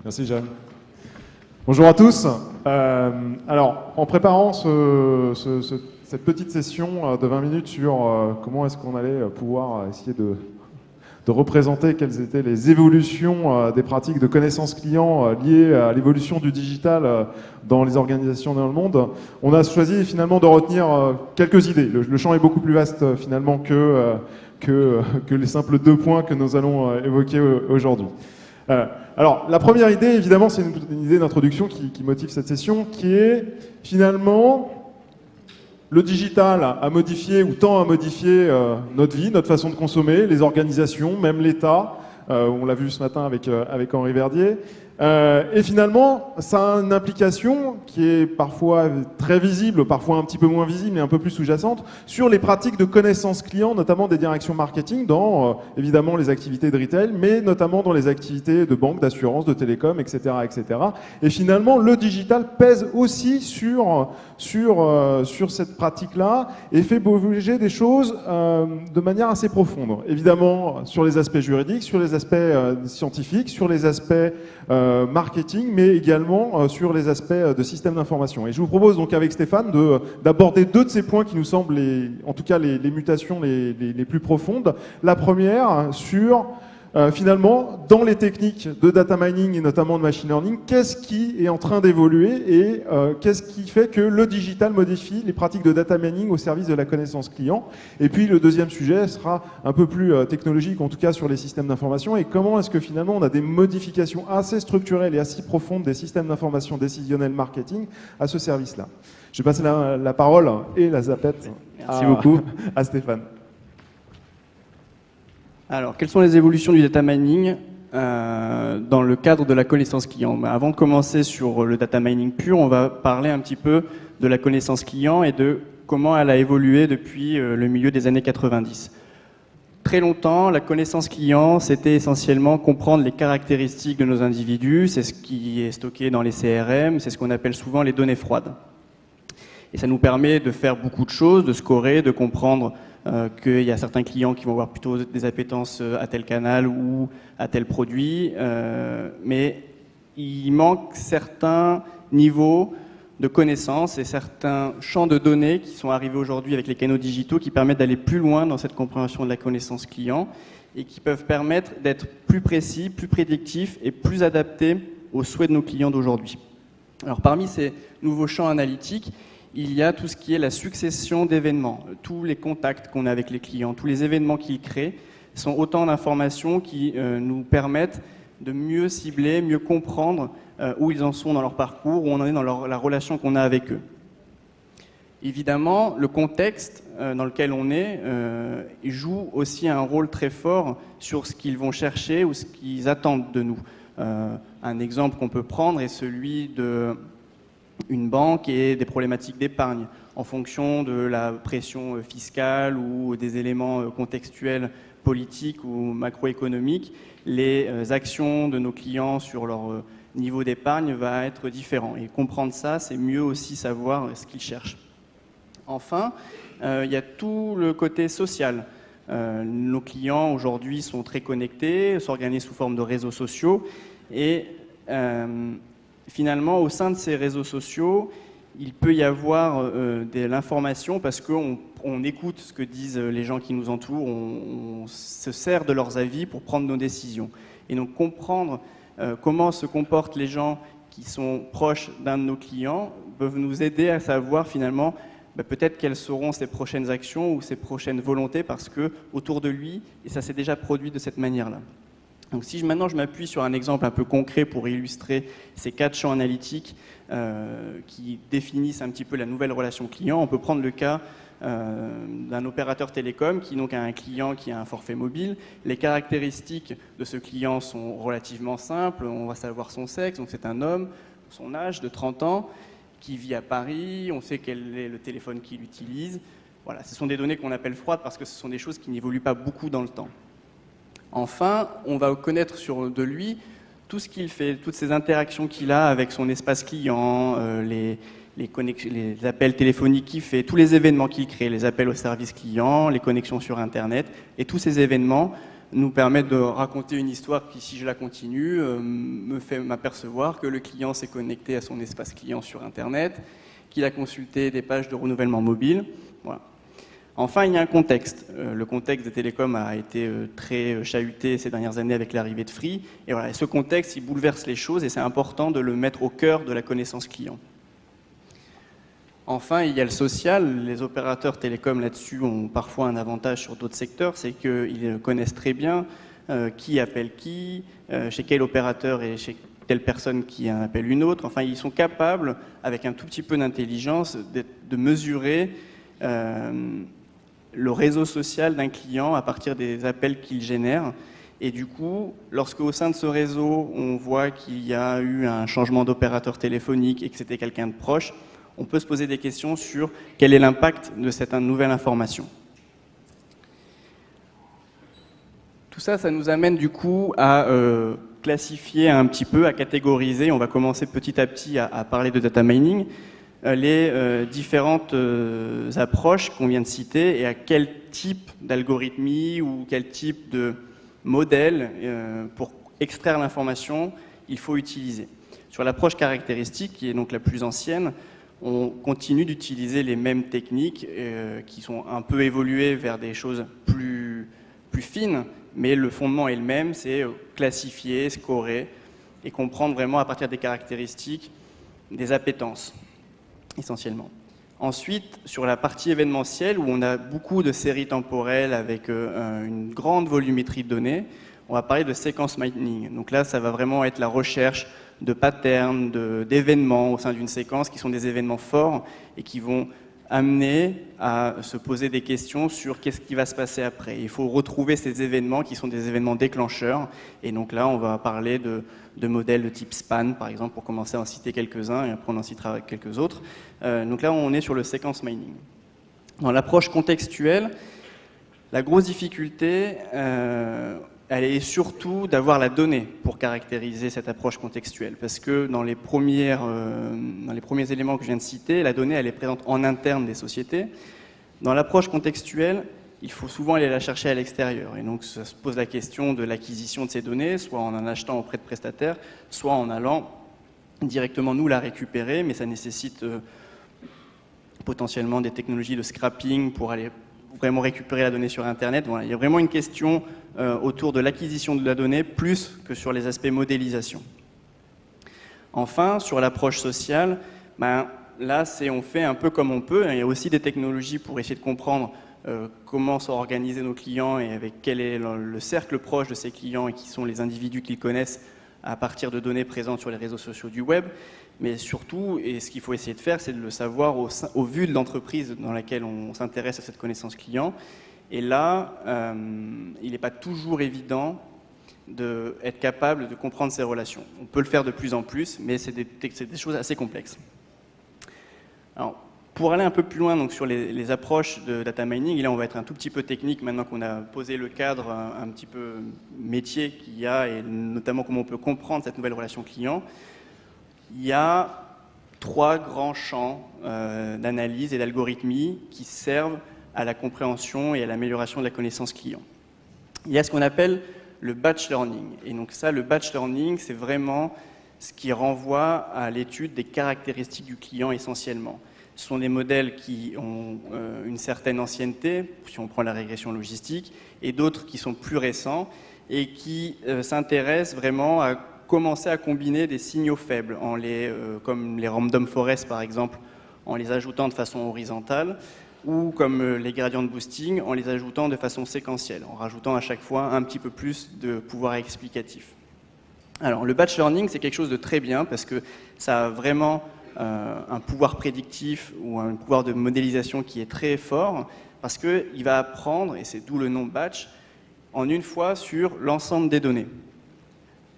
Merci Jeanne. Bonjour à tous. Alors, en préparant cette petite session de 20 minutes sur comment est-ce qu'on allait pouvoir essayer de représenter quelles étaient les évolutions des pratiques de connaissance client liées à l'évolution du digital dans les organisations dans le monde, on a choisi finalement de retenir quelques idées. Le champ est beaucoup plus vaste finalement que les simples 2 points que nous allons évoquer aujourd'hui. Alors, la première idée, évidemment, c'est une idée d'introduction qui motive cette session, qui est finalement le digital a modifié ou tend à modifier notre vie, notre façon de consommer, les organisations, même l'État. On l'a vu ce matin avec Henri Verdier. Et finalement, ça a une implication qui est parfois très visible, parfois un petit peu moins visible et un peu plus sous-jacente, sur les pratiques de connaissance client, notamment des directions marketing, dans évidemment les activités de retail, mais notamment dans les activités de banque, d'assurance, de télécom, etc., etc. Et finalement, le digital pèse aussi sur cette pratique-là et fait bouger des choses de manière assez profonde. Évidemment, sur les aspects juridiques, sur les aspects scientifiques, sur les aspects marketing, mais également sur les aspects de système d'information. Et je vous propose donc avec Stéphane d'aborder 2 de ces points qui nous semblent, en tout cas les mutations les plus profondes. La première sur finalement, dans les techniques de data mining et notamment de machine learning, qu'est-ce qui est en train d'évoluer et qu'est-ce qui fait que le digital modifie les pratiques de data mining au service de la connaissance client. Et puis le deuxième sujet sera un peu plus technologique, en tout cas sur les systèmes d'information, et comment est-ce que finalement on a des modifications assez structurelles et assez profondes des systèmes d'information décisionnels marketing à ce service-là. Je vais passer la parole et la zapette à Stéphane. Alors, quelles sont les évolutions du data mining dans le cadre de la connaissance client? Avant de commencer sur le data mining pur, on va parler un petit peu de la connaissance client et de comment elle a évolué depuis le milieu des années 90. Très longtemps, la connaissance client, c'était essentiellement comprendre les caractéristiques de nos individus, c'est ce qui est stocké dans les CRM, c'est ce qu'on appelle souvent les données froides. Et ça nous permet de faire beaucoup de choses, de scorer, de comprendre qu'il y a certains clients qui vont avoir plutôt des appétences à tel canal ou à tel produit, mais il manque certains niveaux de connaissances et certains champs de données qui sont arrivés aujourd'hui avec les canaux digitaux qui permettent d'aller plus loin dans cette compréhension de la connaissance client et qui peuvent permettre d'être plus précis, plus prédictifs et plus adaptés aux souhaits de nos clients d'aujourd'hui. Alors parmi ces nouveaux champs analytiques, il y a tout ce qui est la succession d'événements. Tous les contacts qu'on a avec les clients, tous les événements qu'ils créent sont autant d'informations qui nous permettent de mieux cibler, mieux comprendre où ils en sont dans leur parcours, où on en est dans la relation qu'on a avec eux. Évidemment, le contexte dans lequel on est joue aussi un rôle très fort sur ce qu'ils vont chercher ou ce qu'ils attendent de nous. Un exemple qu'on peut prendre est celui d'une banque et des problématiques d'épargne. En fonction de la pression fiscale ou des éléments contextuels politiques ou macroéconomiques, les actions de nos clients sur leur niveau d'épargne va être différent. Et comprendre ça, c'est mieux aussi savoir ce qu'ils cherchent. Enfin, il y a tout le côté social. Nos clients aujourd'hui sont très connectés, s'organisent sous forme de réseaux sociaux et finalement, au sein de ces réseaux sociaux, il peut y avoir de l'information parce qu'on écoute ce que disent les gens qui nous entourent, on se sert de leurs avis pour prendre nos décisions. Et donc comprendre comment se comportent les gens qui sont proches d'un de nos clients peuvent nous aider à savoir finalement peut-être quelles seront ses prochaines actions ou ses prochaines volontés parce que autour de lui, et ça s'est déjà produit de cette manière-là. Donc si maintenant je m'appuie sur un exemple un peu concret pour illustrer ces 4 champs analytiques qui définissent un petit peu la nouvelle relation client, on peut prendre le cas d'un opérateur télécom qui donc a un client qui a un forfait mobile. Les caractéristiques de ce client sont relativement simples, on va savoir son sexe, donc c'est un homme, son âge de 30 ans, qui vit à Paris, on sait quel est le téléphone qu'il utilise. Voilà, ce sont des données qu'on appelle froides parce que ce sont des choses qui n'évoluent pas beaucoup dans le temps. Enfin, on va connaître de lui tout ce qu'il fait, toutes ces interactions qu'il a avec son espace client, les appels téléphoniques qu'il fait, tous les événements qu'il crée, les appels au service client, les connexions sur Internet. Et tous ces événements nous permet de raconter une histoire qui, si je la continue, me fait m'apercevoir que le client s'est connecté à son espace client sur Internet, qu'il a consulté des pages de renouvellement mobile. Voilà. Enfin, il y a un contexte. Le contexte des télécoms a été très chahuté ces dernières années avec l'arrivée de Free. Et voilà, et ce contexte, il bouleverse les choses et c'est important de le mettre au cœur de la connaissance client. Enfin, il y a le social. Les opérateurs télécoms là-dessus ont parfois un avantage sur d'autres secteurs, c'est qu'ils connaissent très bien qui appelle qui, chez quel opérateur et chez telle personne qui en appelle une autre. Enfin, ils sont capables, avec un tout petit peu d'intelligence, de mesurer le réseau social d'un client à partir des appels qu'il génère. Et du coup, lorsque au sein de ce réseau, on voit qu'il y a eu un changement d'opérateur téléphonique et que c'était quelqu'un de proche, on peut se poser des questions sur quel est l'impact de cette nouvelle information. Tout ça, ça nous amène du coup à classifier un petit peu, à catégoriser. On va commencer petit à petit à parler de data mining. Les différentes approches qu'on vient de citer et à quel type d'algorithmie ou quel type de modèle pour extraire l'information il faut utiliser. Sur l'approche caractéristique, qui est donc la plus ancienne, on continue d'utiliser les mêmes techniques qui sont un peu évoluées vers des choses plus fines, mais le fondement est le même, c'est classifier, scorer et comprendre vraiment à partir des caractéristiques des appétences, essentiellement. Ensuite, sur la partie événementielle, où on a beaucoup de séries temporelles avec une grande volumétrie de données, on va parler de sequence mining. Donc là, ça va vraiment être la recherche de patterns, d'événements au sein d'une séquence qui sont des événements forts et qui vont amener à se poser des questions sur qu'est-ce qui va se passer après. Il faut retrouver ces événements qui sont des événements déclencheurs. Et donc là, on va parler de modèles de type SPAN, par exemple, pour commencer à en citer quelques-uns, et après on en citera quelques autres. Donc là, on est sur le sequence mining. Dans l'approche contextuelle, la grosse difficulté, elle est surtout d'avoir la donnée pour caractériser cette approche contextuelle. Parce que dans les premiers éléments que je viens de citer, la donnée, elle est présente en interne des sociétés. Dans l'approche contextuelle, il faut souvent aller la chercher à l'extérieur. Et donc, ça se pose la question de l'acquisition de ces données, soit en achetant auprès de prestataires, soit en allant directement nous la récupérer, mais ça nécessite potentiellement des technologies de scrapping pour aller vraiment récupérer la donnée sur Internet. Voilà, il y a vraiment une question autour de l'acquisition de la donnée plus que sur les aspects modélisation. Enfin, sur l'approche sociale, là, on fait un peu comme on peut. Il y a aussi des technologies pour essayer de comprendre comment sont organisés nos clients et avec quel est le cercle proche de ces clients et qui sont les individus qu'ils connaissent à partir de données présentes sur les réseaux sociaux du web. Mais surtout, et ce qu'il faut essayer de faire, c'est de le savoir au vu de l'entreprise dans laquelle on s'intéresse à cette connaissance client. Et là, il n'est pas toujours évident d'être capable de comprendre ces relations. On peut le faire de plus en plus, mais c'est des choses assez complexes. Alors, pour aller un peu plus loin donc, sur les approches de data mining, et là on va être un tout petit peu technique maintenant qu'on a posé le cadre un petit peu métier qu'il y a, et notamment comment on peut comprendre cette nouvelle relation client. Il y a 3 grands champs d'analyse et d'algorithmie qui servent à la compréhension et à l'amélioration de la connaissance client. Il y a ce qu'on appelle le batch learning. Et donc ça, le batch learning, c'est vraiment ce qui renvoie à l'étude des caractéristiques du client essentiellement. Ce sont des modèles qui ont une certaine ancienneté, si on prend la régression logistique, et d'autres qui sont plus récents et qui s'intéressent vraiment à commencer à combiner des signaux faibles, comme les random forests par exemple, en les ajoutant de façon horizontale, ou comme les gradients de boosting, en les ajoutant de façon séquentielle, en rajoutant à chaque fois un petit peu plus de pouvoir explicatif. Alors le batch learning, c'est quelque chose de très bien parce que ça a vraiment un pouvoir prédictif ou un pouvoir de modélisation qui est très fort, parce qu'il va apprendre, et c'est d'où le nom batch, en une fois sur l'ensemble des données.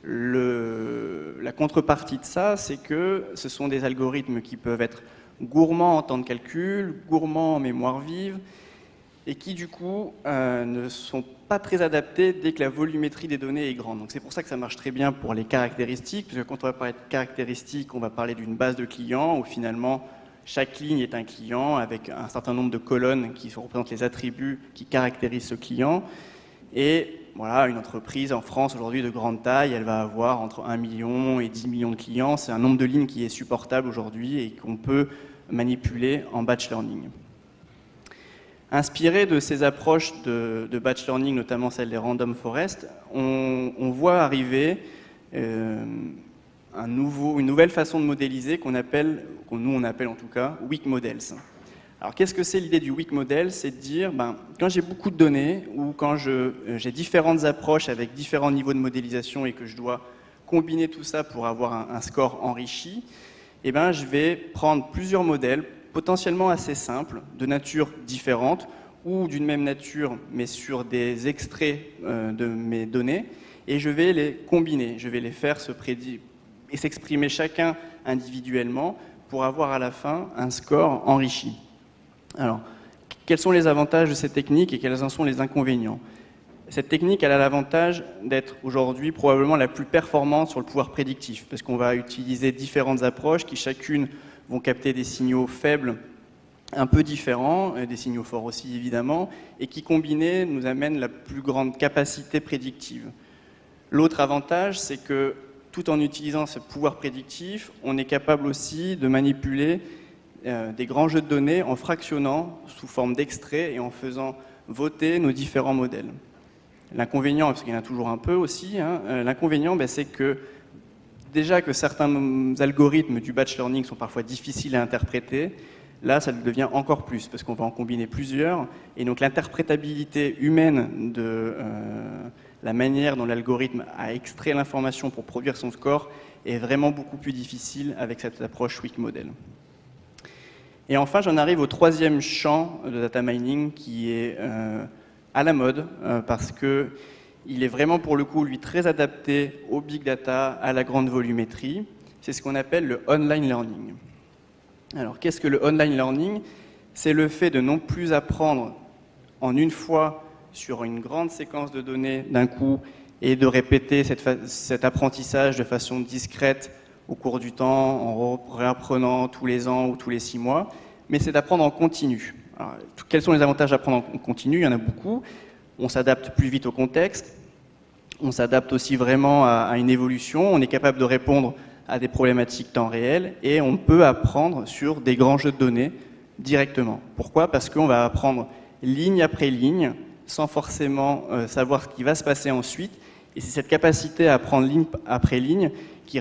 La contrepartie de ça, c'est que ce sont des algorithmes qui peuvent être gourmands en temps de calcul, gourmands en mémoire vive, et qui du coup ne sont pas très adaptés dès que la volumétrie des données est grande. Donc c'est pour ça que ça marche très bien pour les caractéristiques, parce que quand on va parler de caractéristiques, on va parler d'une base de clients, où finalement chaque ligne est un client avec un certain nombre de colonnes qui représentent les attributs qui caractérisent ce client. Et voilà, une entreprise en France aujourd'hui de grande taille, elle va avoir entre 1 million et 10 millions de clients. C'est un nombre de lignes qui est supportable aujourd'hui et qu'on peut manipuler en batch learning. Inspiré de ces approches de batch learning, notamment celle des random forest, on voit arriver une nouvelle façon de modéliser qu'on appelle, nous on appelle en tout cas, weak models. Alors qu'est-ce que c'est l'idée du weak model? C'est de dire, quand j'ai beaucoup de données ou quand j'ai différentes approches avec différents niveaux de modélisation et que je dois combiner tout ça pour avoir un score enrichi, je vais prendre plusieurs modèles potentiellement assez simples, de nature différente ou d'une même nature mais sur des extraits de mes données, et je vais les combiner, je vais les faire et s'exprimer chacun individuellement pour avoir à la fin un score enrichi. Alors, quels sont les avantages de cette technique et quels en sont les inconvénients? Cette technique, elle a l'avantage d'être aujourd'hui probablement la plus performante sur le pouvoir prédictif, parce qu'on va utiliser différentes approches qui chacune vont capter des signaux faibles un peu différents, des signaux forts aussi évidemment, et qui combinés nous amènent la plus grande capacité prédictive. L'autre avantage, c'est que tout en utilisant ce pouvoir prédictif, on est capable aussi de manipuler des grands jeux de données en fractionnant sous forme d'extraits et en faisant voter nos différents modèles. L'inconvénient, parce qu'il y en a toujours un peu aussi, l'inconvénient, c'est que déjà que certains algorithmes du batch learning sont parfois difficiles à interpréter, là ça devient encore plus, parce qu'on va en combiner plusieurs, et donc l'interprétabilité humaine de la manière dont l'algorithme a extrait l'information pour produire son score est vraiment beaucoup plus difficile avec cette approche weak model. Et enfin, j'en arrive au troisième champ de data mining qui est à la mode, parce qu'il est vraiment pour le coup, lui, très adapté au big data, à la grande volumétrie. C'est ce qu'on appelle le online learning. Alors, qu'est-ce que le online learning? C'est le fait de non plus apprendre en une fois sur une grande séquence de données d'un coup et de répéter cet apprentissage de façon discrète au cours du temps, en réapprenant tous les ans ou tous les 6 mois, mais c'est d'apprendre en continu. Alors, quels sont les avantages d'apprendre en continu? Il y en a beaucoup. On s'adapte plus vite au contexte, on s'adapte aussi vraiment à une évolution, on est capable de répondre à des problématiques temps réel et on peut apprendre sur des grands jeux de données directement. Pourquoi? Parce qu'on va apprendre ligne après ligne sans forcément savoir ce qui va se passer ensuite, et c'est cette capacité à apprendre ligne après ligne qui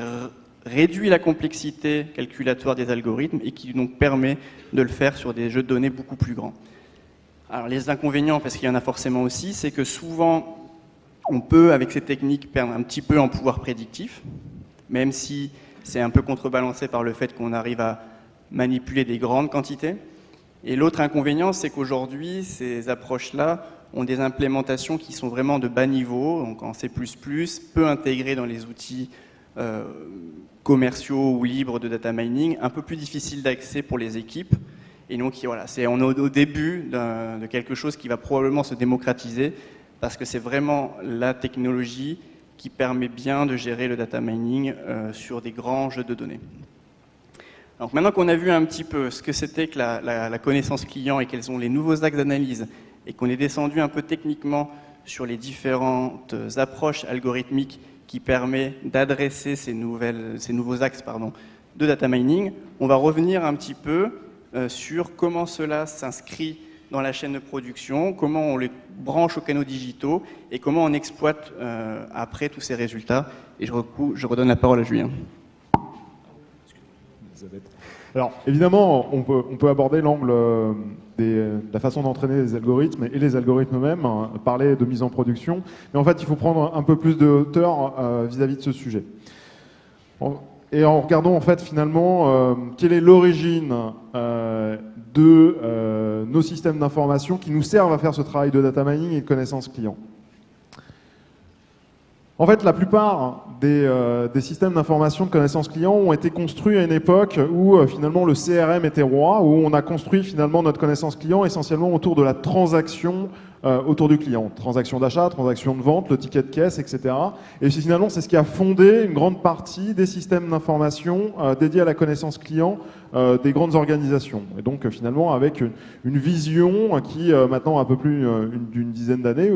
réduit la complexité calculatoire des algorithmes et qui donc permet de le faire sur des jeux de données beaucoup plus grands. Alors les inconvénients, parce qu'il y en a forcément aussi, c'est que souvent on peut avec ces techniques perdre un petit peu en pouvoir prédictif, même si c'est un peu contrebalancé par le fait qu'on arrive à manipuler des grandes quantités. Et l'autre inconvénient, c'est qu'aujourd'hui, ces approches-là ont des implémentations qui sont vraiment de bas niveau, donc en C++, peu intégrées dans les outils commerciaux ou libres de data mining, un peu plus difficile d'accès pour les équipes. Et donc voilà, on est au début de quelque chose qui va probablement se démocratiser, parce que c'est vraiment la technologie qui permet bien de gérer le data mining sur des grands jeux de données. Donc maintenant qu'on a vu un petit peu ce que c'était que la connaissance client et quels sont les nouveaux axes d'analyse, et qu'on est descendu un peu techniquement sur les différentes approches algorithmiques qui permettent d'adresser ces nouveaux axes de data mining, on va revenir un petit peu sur comment cela s'inscrit dans la chaîne de production, comment on les branche aux canaux digitaux et comment on exploite après tous ces résultats. Et je redonne la parole à Julien. Alors, évidemment, on peut aborder l'angle de la façon d'entraîner les algorithmes et les algorithmes eux-mêmes, parler de mise en production. Mais en fait, il faut prendre un peu plus de hauteur vis-à-vis de ce sujet. Et en regardant, en fait, finalement, quelle est l'origine de nos systèmes d'information qui nous servent à faire ce travail de data mining et de connaissance client. En fait, la plupart des systèmes d'information de connaissance client ont été construits à une époque où finalement le CRM était roi, où on a construit finalement notre connaissance client essentiellement autour de la transaction autour du client. Transaction d'achat, transaction de vente, le ticket de caisse, etc. Et finalement, c'est ce qui a fondé une grande partie des systèmes d'information dédiés à la connaissance client des grandes organisations. Et donc, finalement, avec une vision qui, maintenant, a un peu plus d'une dizaine d'années,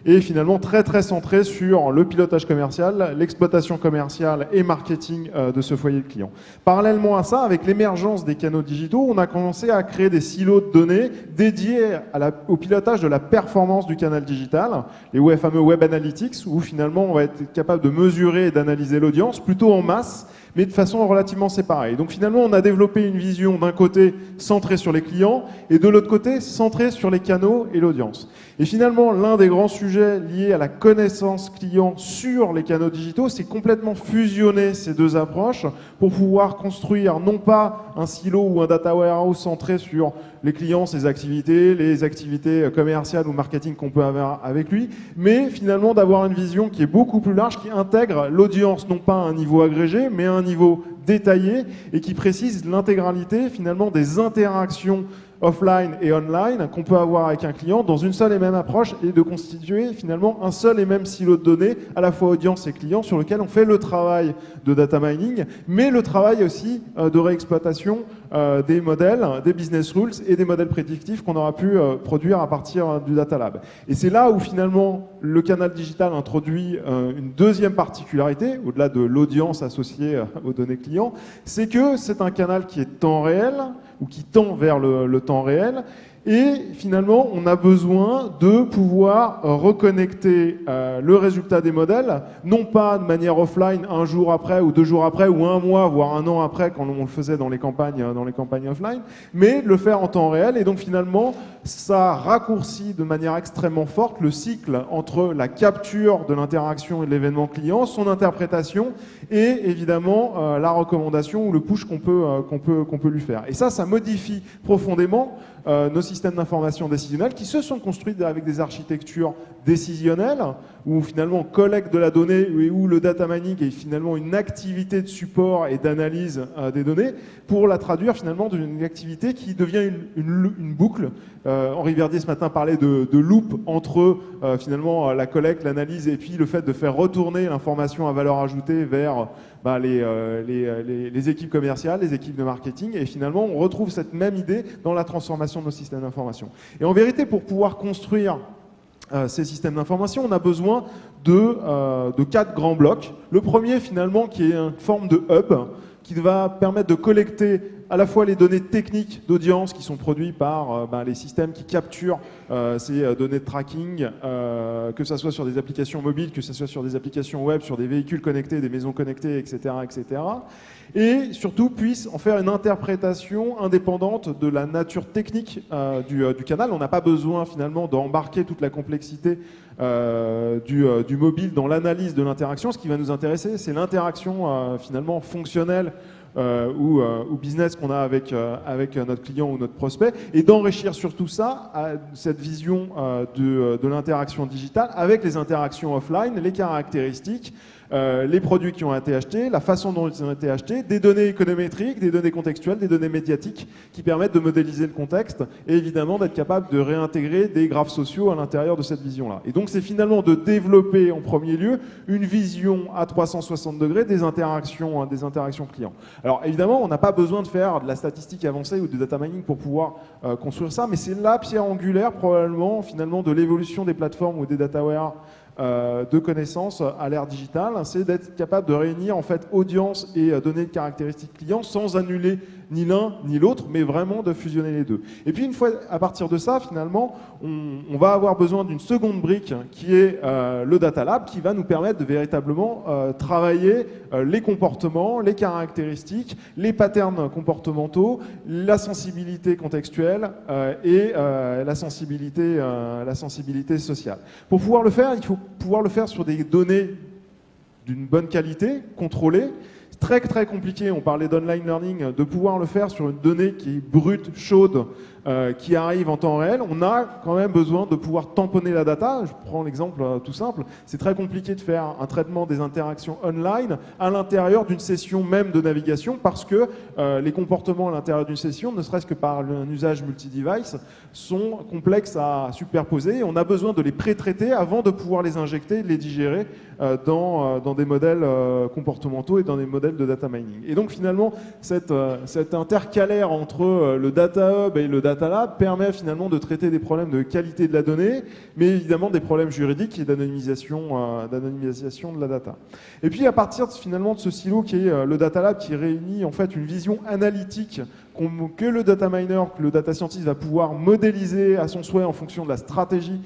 est finalement très, très centrée sur le pilotage commercial, l'exploitation commerciale et marketing de ce foyer de client. Parallèlement à ça, avec l'émergence des canaux digitaux, on a commencé à créer des silos de données dédiés au pilotage de la performance du canal digital, les fameux Web Analytics, où finalement on va être capable de mesurer et d'analyser l'audience plutôt en masse, mais de façon relativement séparée. Donc finalement, on a développé une vision d'un côté centrée sur les clients et de l'autre côté centrée sur les canaux et l'audience. Et finalement, l'un des grands sujets liés à la connaissance client sur les canaux digitaux, c'est complètement fusionner ces deux approches pour pouvoir construire non pas un silo ou un data warehouse centré sur les clients, ses activités, les activités commerciales ou marketing qu'on peut avoir avec lui, mais finalement d'avoir une vision qui est beaucoup plus large, qui intègre l'audience non pas à un niveau agrégé, mais à un niveau détaillé et qui précise l'intégralité finalement des interactions offline et online qu'on peut avoir avec un client dans une seule et même approche et de constituer finalement un seul et même silo de données à la fois audience et client sur lequel on fait le travail de data mining mais le travail aussi de réexploitation des modèles, des business rules et des modèles prédictifs qu'on aura pu produire à partir du data lab. Et c'est là où finalement le canal digital introduit une deuxième particularité au-delà de l'audience associée aux données clients, c'est que c'est un canal qui est temps réel ou qui tend vers le temps réel. Et finalement, on a besoin de pouvoir reconnecter le résultat des modèles, non pas de manière offline, un jour après ou 2 jours après, ou un mois, voire un an après, quand on le faisait dans les campagnes offline, mais de le faire en temps réel. Et donc finalement, ça raccourcit de manière extrêmement forte le cycle entre la capture de l'interaction et de l'événement client, son interprétation et évidemment la recommandation ou le push qu'on peut lui faire. Et ça modifie profondément nos systèmes d'information décisionnelle qui se sont construits avec des architectures décisionnelles où finalement on collecte de la donnée et où le data mining est finalement une activité de support et d'analyse des données pour la traduire finalement d'une activité qui devient une boucle. Henri Verdier ce matin parlait de loop entre finalement la collecte, l'analyse et puis le fait de faire retourner l'information à valeur ajoutée vers les équipes commerciales, les équipes de marketing, et finalement on retrouve cette même idée dans la transformation de nos systèmes d'information. Et en vérité, pour pouvoir construire ces systèmes d'information, on a besoin de 4 grands blocs. Le premier finalement qui est une forme de hub qui va permettre de collecter à la fois les données techniques d'audience qui sont produites par les systèmes qui capturent ces données de tracking, que ce soit sur des applications mobiles, que ce soit sur des applications web, sur des véhicules connectés, des maisons connectées, etc. etc. Et surtout puisse en faire une interprétation indépendante de la nature technique du canal. On n'a pas besoin finalement d'embarquer toute la complexité du mobile dans l'analyse de l'interaction. Ce qui va nous intéresser, c'est l'interaction finalement fonctionnelle ou business qu'on a avec notre client ou notre prospect, et d'enrichir surtout ça, cette vision de l'interaction digitale avec les interactions offline, les caractéristiques, les produits qui ont été achetés, la façon dont ils ont été achetés, des données économétriques, des données contextuelles, des données médiatiques qui permettent de modéliser le contexte et évidemment d'être capable de réintégrer des graphes sociaux à l'intérieur de cette vision-là. Et donc c'est finalement de développer en premier lieu une vision à 360 degrés des interactions clients. Alors évidemment, on n'a pas besoin de faire de la statistique avancée ou du data mining pour pouvoir construire ça, mais c'est la pierre angulaire probablement finalement de l'évolution des plateformes ou des dataware de connaissances à l'ère digitale, c'est d'être capable de réunir en fait audience et données de caractéristiques clients sans annuler ni l'un ni l'autre, mais vraiment de fusionner les deux. Et puis une fois à partir de ça, finalement, on va avoir besoin d'une seconde brique qui est le Data Lab, qui va nous permettre de véritablement travailler les comportements, les caractéristiques, les patterns comportementaux, la sensibilité contextuelle et la sensibilité sociale. Pour pouvoir le faire, il faut pouvoir le faire sur des données d'une bonne qualité, contrôlées, très très compliqué, on parlait d'online learning, de pouvoir le faire sur une donnée qui est brute, chaude, qui arrive en temps réel. On a quand même besoin de pouvoir tamponner la data. Je prends l'exemple tout simple. C'est très compliqué de faire un traitement des interactions online à l'intérieur d'une session même de navigation parce que les comportements à l'intérieur d'une session, ne serait-ce que par un usage multi-device, sont complexes à superposer. On a besoin de les pré-traiter avant de pouvoir les injecter, de les digérer dans des modèles comportementaux et dans des modèles de data mining. Et donc finalement, cet intercalaire entre le data hub et le data lab permet finalement de traiter des problèmes de qualité de la donnée, mais évidemment des problèmes juridiques et d'anonymisation de la data. Et puis à partir finalement de ce silo qui est le data lab, qui réunit en fait une vision analytique que le data miner, que le data scientist va pouvoir modéliser à son souhait en fonction de la stratégie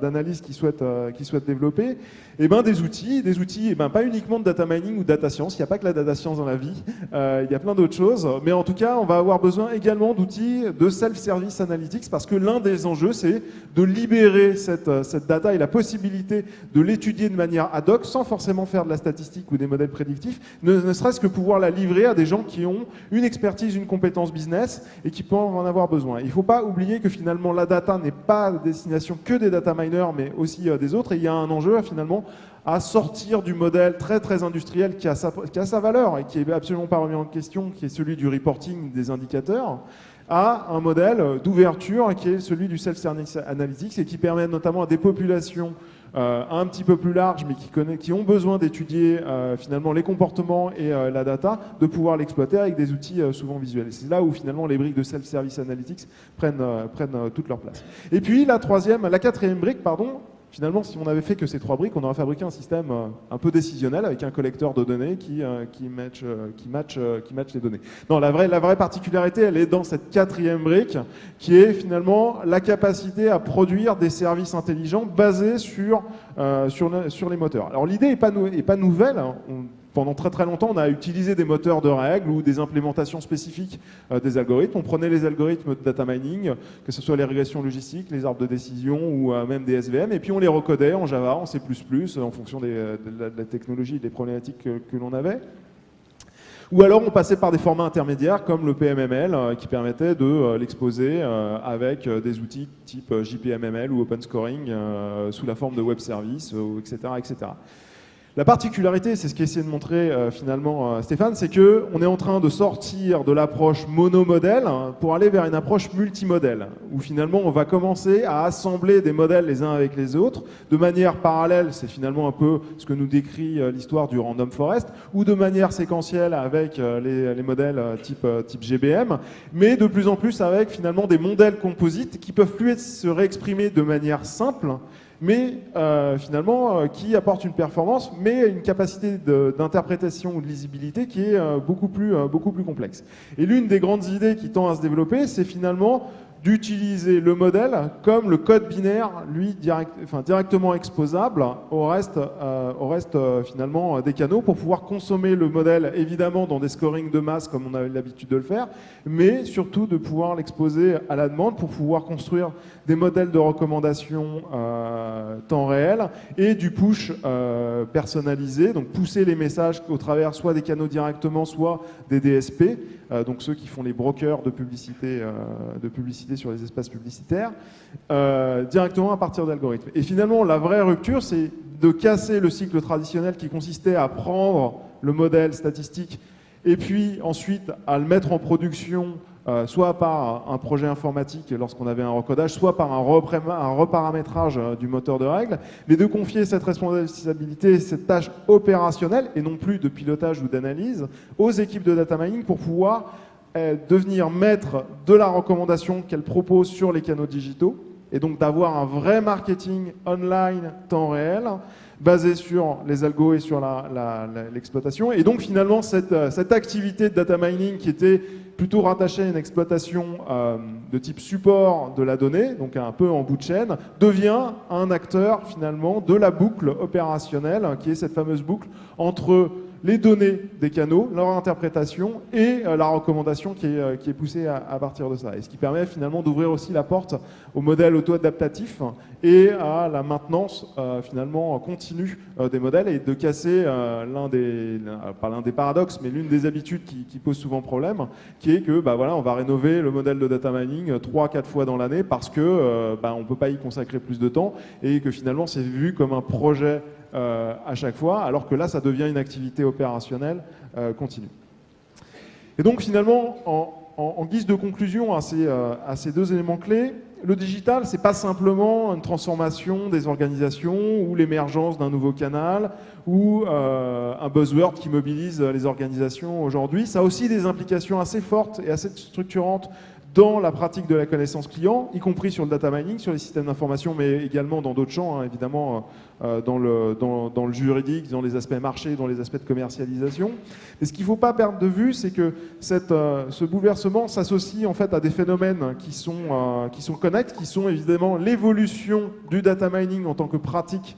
d'analyse qu'il souhaite développer, et ben des outils et ben pas uniquement de data mining ou de data science, il n'y a pas que la data science dans la vie, il y a plein d'autres choses, mais en tout cas on va avoir besoin également d'outils de self-service analytics parce que l'un des enjeux c'est de libérer cette data et la possibilité de l'étudier de manière ad hoc sans forcément faire de la statistique ou des modèles prédictifs, ne serait-ce que pouvoir la livrer à des gens qui ont une expertise, une compétence business et qui peuvent en avoir besoin. Il ne faut pas oublier que finalement la data n'est pas à destination que des data miners mais aussi des autres, et il y a un enjeu finalement à sortir du modèle très très industriel qui a sa valeur et qui n'est absolument pas remis en question, qui est celui du reporting des indicateurs, à un modèle d'ouverture qui est celui du self-service analytics et qui permet notamment à des populations un petit peu plus larges mais qui ont besoin d'étudier finalement les comportements et la data, de pouvoir l'exploiter avec des outils souvent visuels. C'est là où finalement les briques de self-service analytics prennent toute leur place. Et puis la quatrième brique, finalement, si on avait fait que ces 3 briques, on aurait fabriqué un système un peu décisionnel avec un collecteur de données qui match les données. Non, la vraie particularité, elle est dans cette 4e brique, qui est finalement la capacité à produire des services intelligents basés sur les moteurs. Alors l'idée n'est pas nouvelle. Pendant très très longtemps, on a utilisé des moteurs de règles ou des implémentations spécifiques des algorithmes. On prenait les algorithmes de data mining, que ce soit les régressions logistiques, les arbres de décision ou même des SVM, et puis on les recodait en Java, en C++, en fonction de la technologie et des problématiques que l'on avait. Ou alors on passait par des formats intermédiaires comme le PMML qui permettait de l'exposer avec des outils type JPMML ou Open Scoring sous la forme de web services, etc., etc. La particularité, c'est ce qu'essayait de montrer finalement Stéphane, c'est qu'on est en train de sortir de l'approche monomodèle pour aller vers une approche multimodèle, où finalement on va commencer à assembler des modèles les uns avec les autres, de manière parallèle, c'est finalement un peu ce que nous décrit l'histoire du Random Forest, ou de manière séquentielle avec les modèles type GBM, mais de plus en plus avec finalement des modèles composites qui peuvent plus se réexprimer de manière simple, mais finalement qui apporte une performance, mais une capacité d'interprétation ou de lisibilité qui est beaucoup plus complexe. Et l'une des grandes idées qui tend à se développer, c'est finalement d'utiliser le modèle comme le code binaire, lui, directement exposable au reste finalement des canaux pour pouvoir consommer le modèle, évidemment dans des scorings de masse comme on a l'habitude de le faire, mais surtout de pouvoir l'exposer à la demande pour pouvoir construire des modèles de recommandation temps réel et du push personnalisé, donc pousser les messages au travers soit des canaux directement, soit des DSP, donc ceux qui font les brokers de publicité sur les espaces publicitaires, directement à partir d'algorithmes. Et finalement, la vraie rupture, c'est de casser le cycle traditionnel qui consistait à prendre le modèle statistique et puis ensuite à le mettre en production soit par un projet informatique lorsqu'on avait un recodage, soit par un reparamétrage du moteur de règles, mais de confier cette responsabilité, cette tâche opérationnelle, et non plus de pilotage ou d'analyse, aux équipes de data mining pour pouvoir devenir maître de la recommandation qu'elles proposent sur les canaux digitaux, et donc d'avoir un vrai marketing online temps réel, basé sur les algos et sur l'exploitation. Et donc finalement, cette activité de data mining qui était plutôt rattachée à une exploitation de type support de la donnée, donc un peu en bout de chaîne, devient un acteur finalement de la boucle opérationnelle, qui est cette fameuse boucle entre les données des canaux, leur interprétation et la recommandation qui est poussée à partir de ça. Et ce qui permet finalement d'ouvrir aussi la porte au modèle auto-adaptatif et à la maintenance finalement continue des modèles et de casser pas l'un des paradoxes, mais l'une des habitudes qui pose souvent problème, qui est que voilà, on va rénover le modèle de data mining 3-4 fois dans l'année parce que on ne peut pas y consacrer plus de temps et que finalement c'est vu comme un projet à chaque fois, alors que là ça devient une activité opérationnelle continue. Et donc finalement, en guise de conclusion à ces deux éléments clés, le digital, c'est pas simplement une transformation des organisations ou l'émergence d'un nouveau canal ou un buzzword qui mobilise les organisations aujourd'hui. Ça a aussi des implications assez fortes et assez structurantes dans la pratique de la connaissance client, y compris sur le data mining, sur les systèmes d'information, mais également dans d'autres champs, hein, évidemment, dans le juridique, dans les aspects marché, dans les aspects de commercialisation. Mais ce qu'il ne faut pas perdre de vue, c'est que ce bouleversement s'associe en fait à des phénomènes qui sont connexes, qui sont évidemment l'évolution du data mining en tant que pratique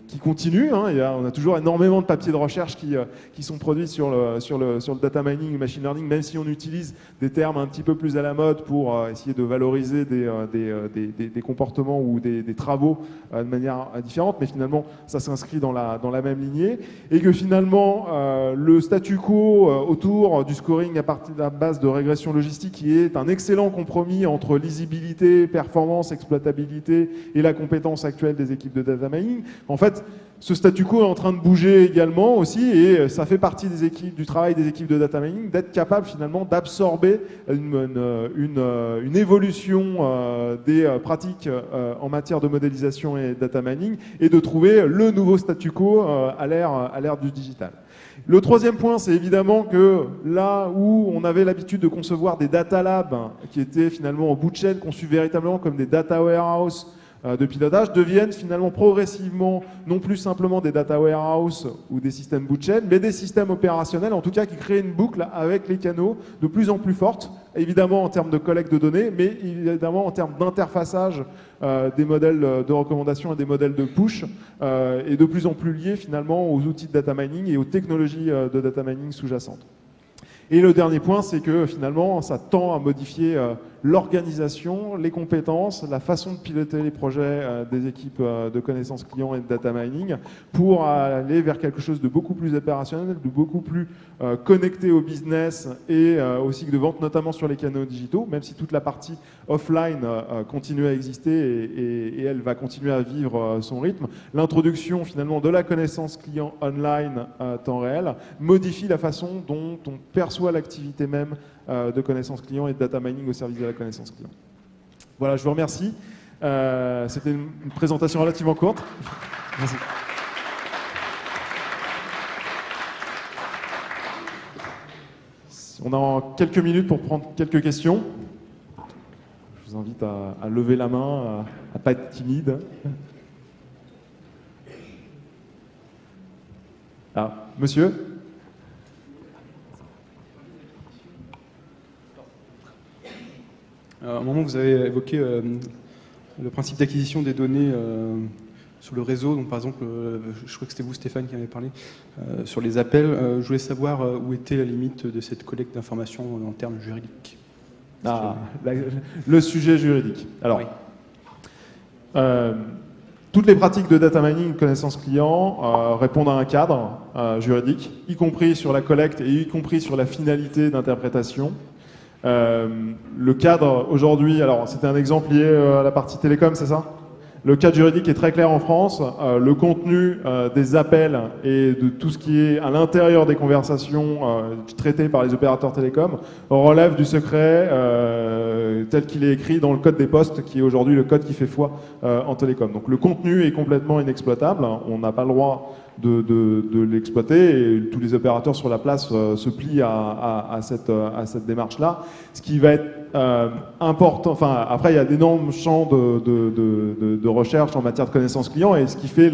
qui continue. Hein. On a toujours énormément de papiers de recherche qui sont produits sur le data mining et machine learning, même si on utilise des termes un petit peu plus à la mode pour essayer de valoriser des comportements ou des travaux de manière différente, mais finalement ça s'inscrit dans la même lignée, et que finalement le statu quo autour du scoring à partir de la base de régression logistique, qui est un excellent compromis entre lisibilité, performance, exploitabilité et la compétence actuelle des équipes de data mining. En fait, ce statu quo est en train de bouger également aussi, et ça fait partie du travail des équipes de data mining d'être capable finalement d'absorber une évolution des pratiques en matière de modélisation et data mining, et de trouver le nouveau statu quo à l'ère du digital. Le troisième point, c'est évidemment que là où on avait l'habitude de concevoir des data labs qui étaient finalement en bout de chaîne, conçus véritablement comme des data warehouse de pilotage, deviennent finalement progressivement non plus simplement des data warehouse ou des systèmes bout de chaîne, mais des systèmes opérationnels, en tout cas qui créent une boucle avec les canaux de plus en plus forte, évidemment en termes de collecte de données, mais évidemment en termes d'interfaçage des modèles de recommandation et des modèles de push, et de plus en plus liés finalement aux outils de data mining et aux technologies de data mining sous-jacentes. Et le dernier point, c'est que finalement, ça tend à modifier l'organisation, les compétences, la façon de piloter les projets des équipes de connaissances clients et de data mining pour aller vers quelque chose de beaucoup plus opérationnel, de beaucoup plus connecté au business et au cycle de vente, notamment sur les canaux digitaux, même si toute la partie offline continue à exister et elle va continuer à vivre son rythme. L'introduction finalement de la connaissance client online à temps réel modifie la façon dont on perçoit l'activité même de connaissance client et de data mining au service de la connaissance client. Voilà, je vous remercie. C'était une présentation relativement courte. Merci. On a quelques minutes pour prendre quelques questions. Je vous invite à lever la main, à ne pas être timide. Ah, monsieur ? À un moment, vous avez évoqué le principe d'acquisition des données sur le réseau. Donc, par exemple, je crois que c'était vous, Stéphane, qui en avait parlé, sur les appels. Je voulais savoir où était la limite de cette collecte d'informations en termes juridiques. Le sujet juridique. Alors, oui. Toutes les pratiques de data mining, connaissance client, répondent à un cadre juridique, y compris sur la collecte et y compris sur la finalité d'interprétation. Le cadre aujourd'hui, alors c'était un exemple lié à la partie télécom, c'est ça ? Le cadre juridique est très clair en France. Le contenu des appels et de tout ce qui est à l'intérieur des conversations traitées par les opérateurs télécoms relève du secret tel qu'il est écrit dans le code des postes, qui est aujourd'hui le code qui fait foi en télécom. Donc le contenu est complètement inexploitable. On n'a pas le droit de l'exploiter, et tous les opérateurs sur la place se plient à cette démarche-là. Ce qui va être important. Enfin, après, il y a d'énormes champs de recherche en matière de connaissance client, et ce qui fait,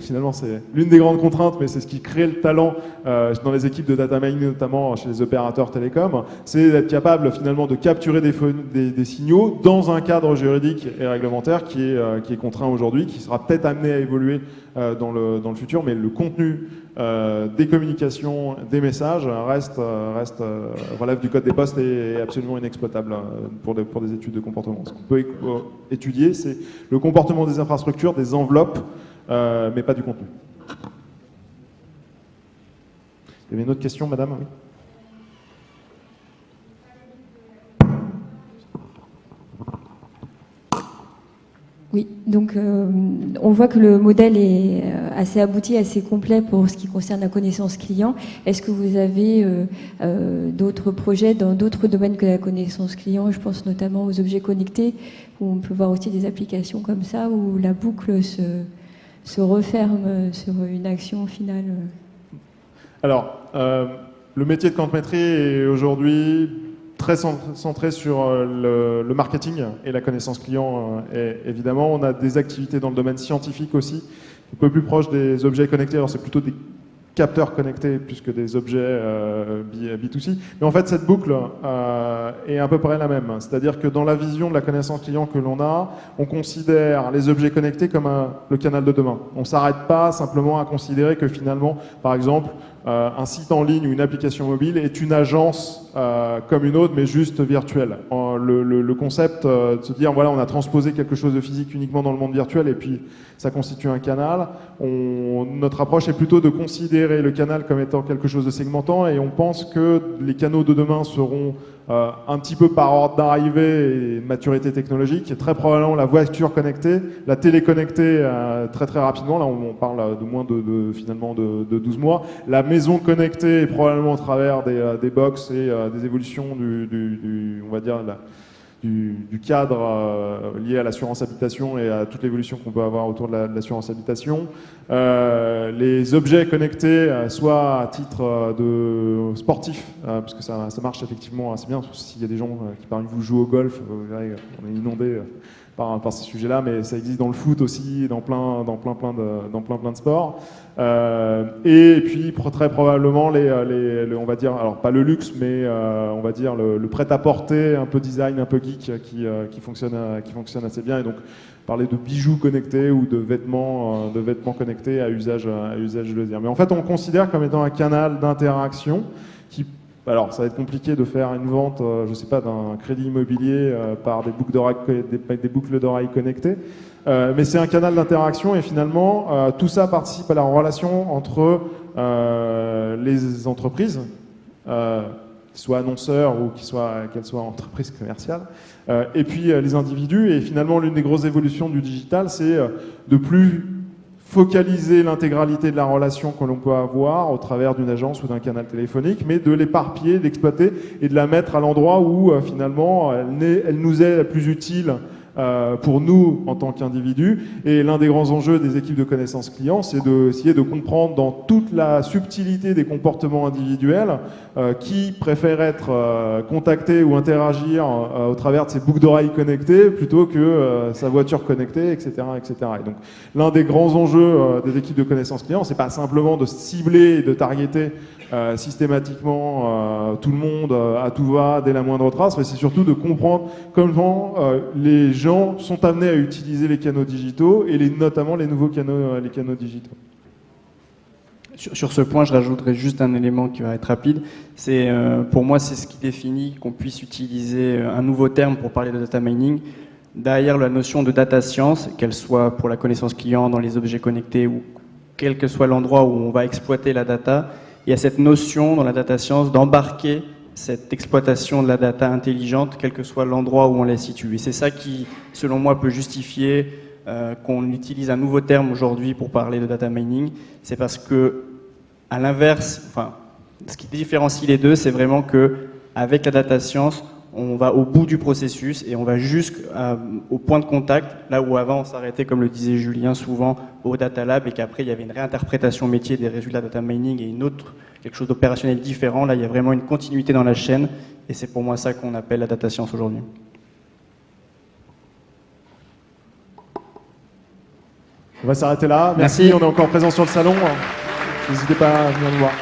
finalement, c'est l'une des grandes contraintes, mais c'est ce qui crée le talent dans les équipes de data mining, notamment chez les opérateurs télécoms, c'est d'être capable finalement de capturer des signaux dans un cadre juridique et réglementaire qui est contraint aujourd'hui, qui sera peut-être amené à évoluer dans le futur, mais le contenu des communications, des messages relève du code des postes et est absolument inexploitable pour des études de comportement. Ce qu'on peut étudier, c'est le comportement des infrastructures, des enveloppes, mais pas du contenu. Il y avait une autre question, madame? Oui. Oui, donc on voit que le modèle est assez abouti, assez complet pour ce qui concerne la connaissance client. Est-ce que vous avez d'autres projets dans d'autres domaines que la connaissance client? Je pense notamment aux objets connectés, où on peut voir aussi des applications comme ça, où la boucle se referme sur une action finale. Alors, le métier de quantmétrie est aujourd'hui très centré sur le marketing et la connaissance client. Et évidemment, on a des activités dans le domaine scientifique aussi, un peu plus proche des objets connectés. Alors, c'est plutôt des capteurs connectés plus que des objets B2C. Mais en fait, cette boucle est à peu près la même. C'est-à-dire que dans la vision de la connaissance client que l'on a, on considère les objets connectés comme le canal de demain. On ne s'arrête pas simplement à considérer que finalement, par exemple, un site en ligne ou une application mobile est une agence comme une autre, mais juste virtuelle. Le concept de se dire, voilà, on a transposé quelque chose de physique uniquement dans le monde virtuel et puis ça constitue un canal. Notre approche est plutôt de considérer le canal comme étant quelque chose de segmentant, et on pense que les canaux de demain seront un petit peu par ordre d'arrivée et de maturité technologique, et très probablement la voiture connectée, la télé connectée très très rapidement, là on parle de moins finalement de 12 mois, la maison connectée probablement au travers des box et des évolutions on va dire du cadre lié à l'assurance habitation et à toute l'évolution qu'on peut avoir autour de l'assurance habitation. Les objets connectés, soit à titre de sportif, parce que ça marche effectivement assez bien, s'il y a des gens qui par exemple jouent au golf, on est inondé par ces sujets-là, mais ça existe dans le foot aussi, dans plein de sports. Et puis très probablement on va dire, alors pas le luxe, mais on va dire le prêt-à-porter, un peu design, un peu geek, qui fonctionne assez bien. Et donc parler de bijoux connectés ou de vêtements connectés à usage loisir. Mais en fait, on considère comme étant un canal d'interaction qui, alors ça va être compliqué de faire une vente, je sais pas, d'un crédit immobilier par des boucles d'oreilles connectées. Mais c'est un canal d'interaction, et finalement, tout ça participe à la relation entre les entreprises, qu'ils soient annonceurs ou qu'elles soient entreprises commerciales, et puis les individus. Et finalement, l'une des grosses évolutions du digital, c'est de plus focaliser l'intégralité de la relation que l'on peut avoir au travers d'une agence ou d'un canal téléphonique, mais de l'éparpiller, d'exploiter et de la mettre à l'endroit où finalement elle nous est la plus utile pour nous en tant qu'individus. Et l'un des grands enjeux des équipes de connaissance client, c'est d'essayer de comprendre dans toute la subtilité des comportements individuels qui préfère être contacté ou interagir au travers de ses boucles d'oreilles connectées plutôt que sa voiture connectée, etc., etc. Et donc l'un des grands enjeux des équipes de connaissance client, c'est pas simplement de cibler et de targeter systématiquement tout le monde à tout va dès la moindre trace, mais c'est surtout de comprendre comment les gens sont amenés à utiliser les canaux digitaux et notamment les nouveaux canaux, les canaux digitaux. Sur ce point, je rajouterai juste un élément qui va être rapide. C'est pour moi, c'est ce qui définit qu'on puisse utiliser un nouveau terme pour parler de data mining. Derrière la notion de data science, qu'elle soit pour la connaissance client dans les objets connectés ou quel que soit l'endroit où on va exploiter la data, il y a cette notion dans la data science d'embarquer cette exploitation de la data intelligente, quel que soit l'endroit où on la situe. Et c'est ça qui, selon moi, peut justifier qu'on utilise un nouveau terme aujourd'hui pour parler de data mining. C'est parce que, à l'inverse, enfin, ce qui différencie les deux, c'est vraiment que avec la data science, on va au bout du processus et on va jusqu'au point de contact, là où avant on s'arrêtait, comme le disait Julien souvent, au data lab, et qu'après il y avait une réinterprétation métier des résultats data mining et quelque chose d'opérationnel différent. Là, il y a vraiment une continuité dans la chaîne Et c'est pour moi ça qu'on appelle la data science aujourd'hui. On va s'arrêter là. Merci. Merci, on est encore présent sur le salon. N'hésitez pas à venir nous voir.